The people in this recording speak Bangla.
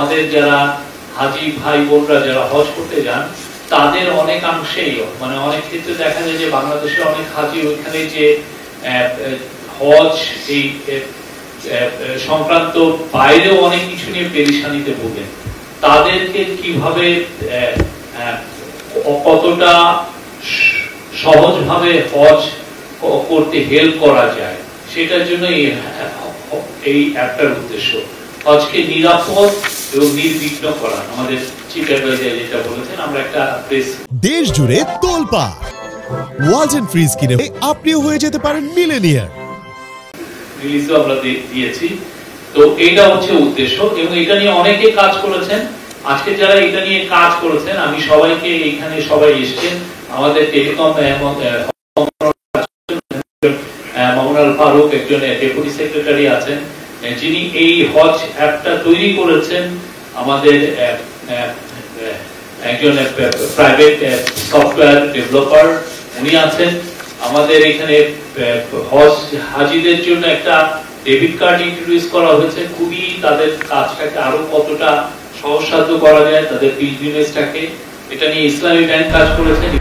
আমাদের যারা হাজি ভাই বোনরা যারা হজ করতে যান তাদের অনেকাংশেই মানে অনেক ক্ষেত্রে দেখা যায় যে বাংলাদেশের অনেক হাজি ওইখানে যে হজ এই সংক্রান্ত বাইরেও অনেক কিছু নিয়ে পেরেশানিতে ভোগেন, তাদেরকে কিভাবে কতটা সহজভাবে হজ করতে হেল্প করা যায় সেটার জন্য এই অ্যাপটার উদ্দেশ্য হজকে নিরাপদ এবং নির্বিঘ্ন করা। আমাদের চিফ অ্যাডভাইজার যেটা বলেছেন, আমরা একটা দেশ জুড়ে তোলপাড় ওয়াজ এন্ড ফ্রিজ কিনে আপনিও হয়ে যেতে পারেন মিলেনিয়ার। রিলিজও আমরা দিয়েছি। তো এইটা হচ্ছে উদ্দেশ্য এবং এটা নিয়ে অনেকে কাজ করেছেন। আজকে যারা এটা নিয়ে কাজ করেছেন আমি সবাইকে, এখানে সবাই এসেছেন, আমাদের টেলিকম মামুনুল ফারুক একজন ডেপুটি সেক্রেটারি আছেন যিনি এই হজ অ্যাপটা তৈরি করেছেন, আমাদের একজন প্রাইভেট সফটওয়্যার ডেভেলপার উনি আছেন, আমাদের এখানে হজ হাজিদের জন্য একটা ডেবিট কার্ড ইন্ট্রোডিউস করা হয়েছে, খুবই তাদের কাজটাকে আরো কতটা সহজসাধ্য করা যায় তাদের বিজনেসটাকে, এটা নিয়ে ইসলামী ব্যাংক কাজ করেছেন।